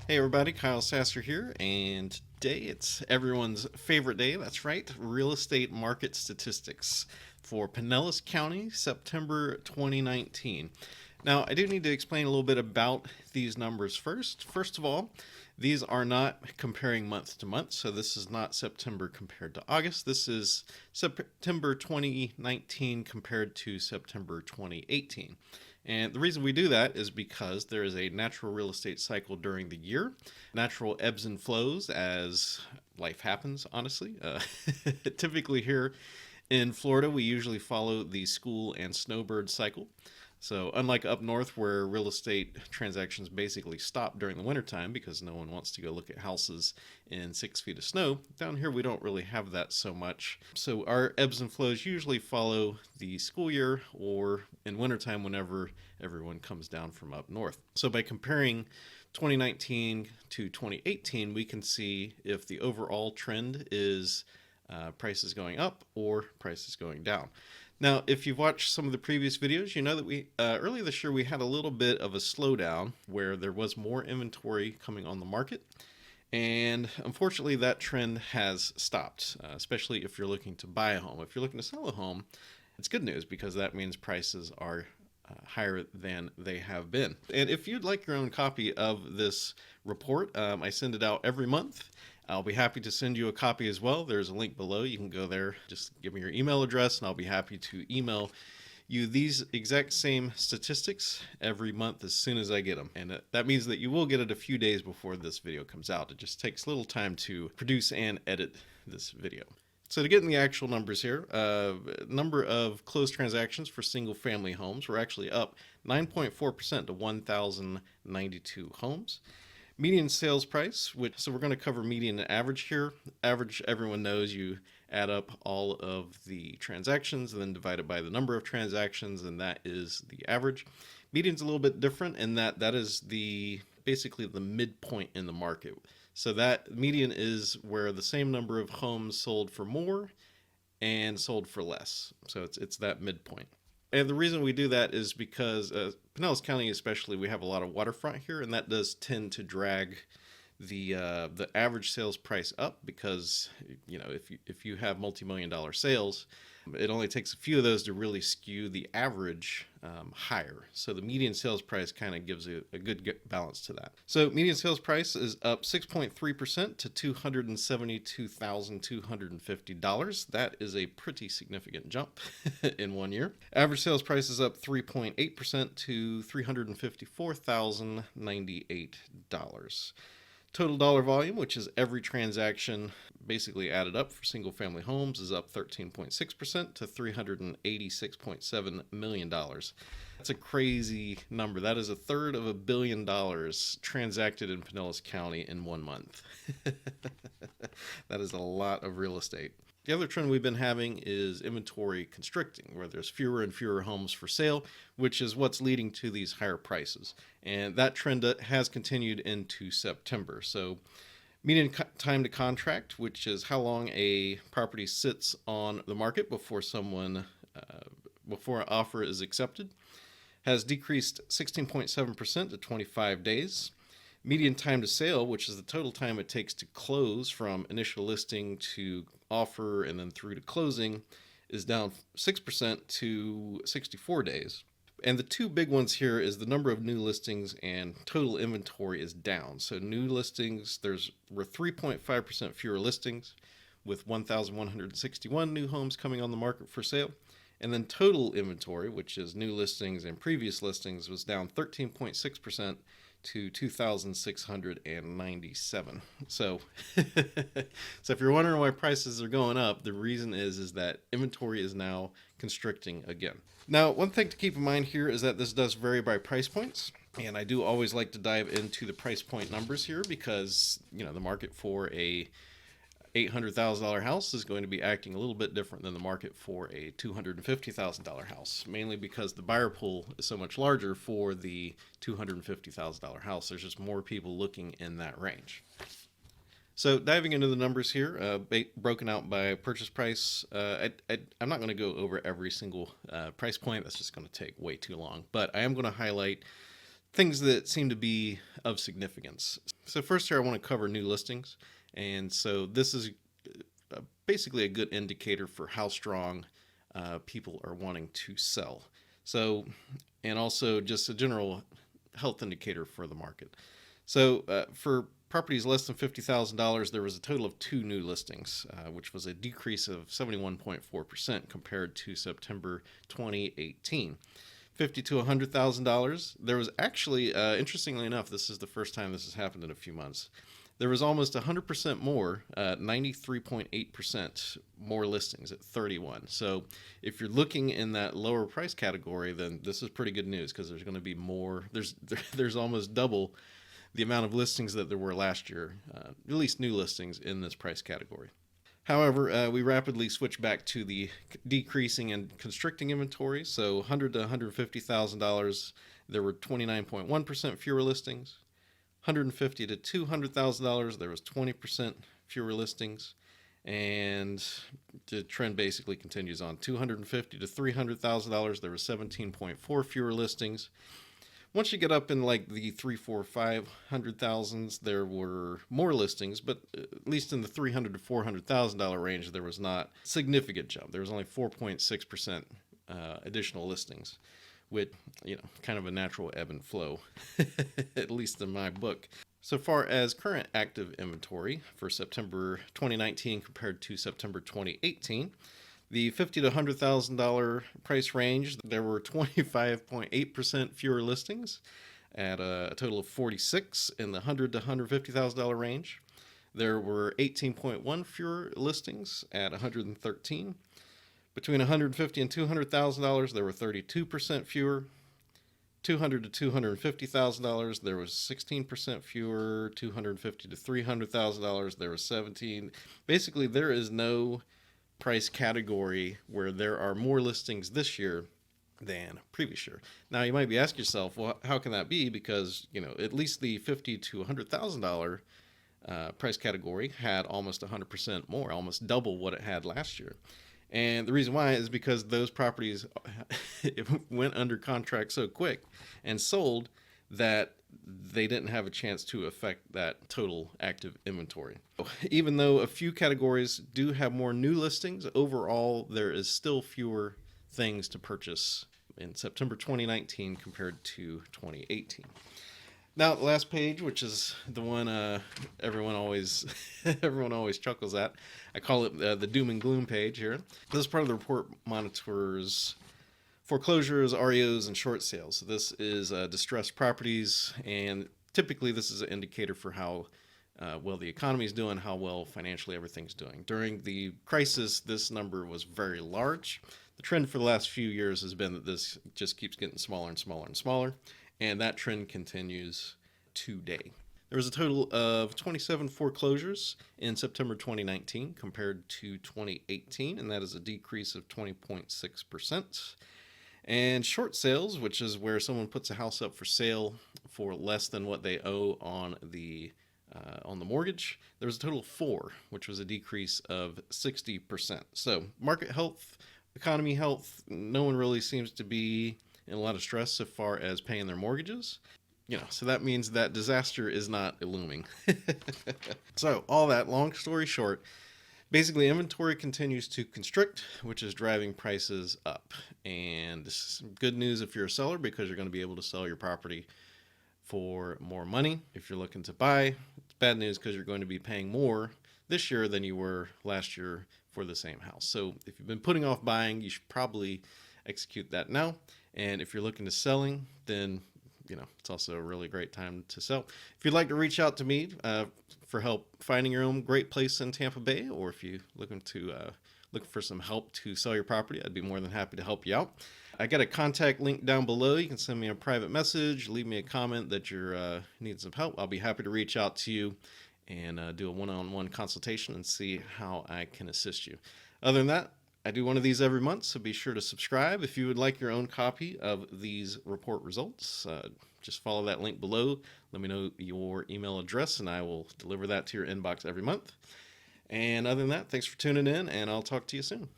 Hey everybody, Kyle Sasser here, and today it's everyone's favorite day. That's right, real estate market statistics for Pinellas County, September 2019. Now, I do need to explain a little bit about these numbers first. First of all, these are not comparing month to month, so this is not September compared to August. This is September 2019 compared to September 2018. And the reason we do that is because there is a natural real estate cycle during the year, natural ebbs and flows as life happens, honestly. Typically, here in Florida, we usually follow the school and snowbird cycle. So, unlike up north where real estate transactions basically stop during the wintertime because no one wants to go look at houses in 6 feet of snow, down here we don't really have that so much. So, our ebbs and flows usually follow the school year or in wintertime whenever everyone comes down from up north. So, by comparing 2019 to 2018, we can see if the overall trend is prices going up or prices going down. Now, if you've watched some of the previous videos, you know that we earlier this year we had a little bit of a slowdown where there was more inventory coming on the market, and unfortunately that trend has stopped, especially if you're looking to buy a home. If you're looking to sell a home, it's good news because that means prices are higher than they have been. And if you'd like your own copy of this report, I send it out every month. I'll be happy to send you a copy as well. There's a link below. You can go there. Just give me your email address, and I'll be happy to email you these exact same statistics every month as soon as I get them. And that means that you will get it a few days before this video comes out. It just takes a little time to produce and edit this video. So to get in the actual numbers here, number of closed transactions for single-family homes were actually up 9.4% to 1,092 homes. Median sales price, so we're going to cover median and average here. Average, everyone knows you add up all of the transactions and then divide it by the number of transactions, and that is the average. Median's a little bit different in that is basically the midpoint in the market. So that median is where the same number of homes sold for more and sold for less. So it's that midpoint. And the reason we do that is because Pinellas County especially, we have a lot of waterfront here, and that does tend to drag the average sales price up because, you know, if you have multi-million-dollar sales, it only takes a few of those to really skew the average higher. So the median sales price kind of gives a good balance to that. So median sales price is up 6.3% to $272,250. That is a pretty significant jump in 1 year. Average sales price is up 3.8% to $354,098. Total dollar volume, which is every transaction basically added up for single-family homes, is up 13.6% to $386.7 million. That's a crazy number. That is $250 million transacted in Pinellas County in 1 month. That is a lot of real estate. The other trend we've been having is inventory constricting, where there's fewer and fewer homes for sale, which is what's leading to these higher prices. And that trend has continued into September. So median time to contract, which is how long a property sits on the market before before an offer is accepted, has decreased 16.7% to 25 days. Median time to sale, which is the total time it takes to close from initial listing to offer and then through to closing, is down 6% to 64 days. And the two big ones here is the number of new listings and total inventory is down. So new listings, were 3.5% fewer listings with 1,161 new homes coming on the market for sale. And then total inventory, which is new listings and previous listings, was down 13.6% to 2,697. So if you're wondering why prices are going up, the reason is that inventory is now constricting again. Now, one thing to keep in mind here is that this does vary by price points, and I do always like to dive into the price point numbers here because, you know, the market for a $800,000 house is going to be acting a little bit different than the market for a $250,000 house, mainly because the buyer pool is so much larger for the $250,000 house. There's just more people looking in that range. So diving into the numbers here, broken out by purchase price, I'm not going to go over every single price point. That's just going to take way too long. But I am going to highlight things that seem to be of significance. So first here I want to cover new listings. And so this is basically a good indicator for how strong people are wanting to sell. So, and also just a general health indicator for the market. So for properties less than $50,000, there was a total of 2 new listings, which was a decrease of 71.4% compared to September 2018. $50,000 to $100,000. There was actually, interestingly enough, this is the first time this has happened in a few months. There was almost 100% more, 93.8% more listings at 31. So if you're looking in that lower price category, then this is pretty good news, because there's going to be more. There's almost double the amount of listings that there were last year, at least new listings in this price category. However, we rapidly switched back to the decreasing and constricting inventory. So $100,000 to $150,000, there were 29.1% fewer listings. $150,000 to $200,000, there was 20% fewer listings, and the trend basically continues on. $250,000 to $300,000, there was 17.4 fewer listings. Once you get up in like the $300,000 to $500,000, there were more listings, but at least in the $300,000 to $400,000 range, there was not a significant jump. There was only 4.6% additional listings, with, kind of a natural ebb and flow, at least in my book. So far as current active inventory for September 2019 compared to September 2018, the $50,000 to $100,000 price range, there were 25.8% fewer listings at a total of 46. In the $100,000 to $150,000 range, there were 18.1 fewer listings at 113. Between $150,000 and $200,000, there were 32% fewer. $200,000 to $250,000, there was 16% fewer. $250,000 to $300,000, there was 17. Basically, there is no price category where there are more listings this year than previous year. Now, you might be asking yourself, well, how can that be? Because, at least the $50,000 to $100,000 price category had almost 100% more, almost double what it had last year. And the reason why is because those properties went under contract so quick and sold that they didn't have a chance to affect that total active inventory. Even though a few categories do have more new listings, overall there is still fewer things to purchase in September 2019 compared to 2018. Now, the last page, which is the one everyone always chuckles at. I call it the doom and gloom page here. This part of the report monitors foreclosures, REOs, and short sales. So this is distressed properties, and typically this is an indicator for how well the economy is doing, how well financially everything's doing. During the crisis, this number was very large. The trend for the last few years has been that this just keeps getting smaller and smaller and smaller. And that trend continues today. There was a total of 27 foreclosures in September 2019 compared to 2018, and that is a decrease of 20.6%. And short sales, which is where someone puts a house up for sale for less than what they owe on the mortgage, there was a total of 4, which was a decrease of 60%. So market health, economy health, no one really seems to be in a lot of stress so far as paying their mortgages. So that means that disaster is not looming. So all that, long story short, basically inventory continues to constrict, which is driving prices up. And this is good news if you're a seller, because you're going to be able to sell your property for more money. If you're looking to buy, it's bad news because you're going to be paying more this year than you were last year for the same house. So if you've been putting off buying, you should probably execute that now. And if you're looking to selling, then it's also a really great time to sell. If you'd like to reach out to me for help finding your own great place in Tampa Bay, or if you're looking for some help to sell your property, I'd be more than happy to help you out. I got a contact link down below. You can send me a private message, leave me a comment that you're needing some help. I'll be happy to reach out to you and do a one-on-one consultation and see how I can assist you. Other than that, I do one of these every month, so be sure to subscribe. If you would like your own copy of these report results, just follow that link below. Let me know your email address, and I will deliver that to your inbox every month. And other than that, thanks for tuning in, and I'll talk to you soon.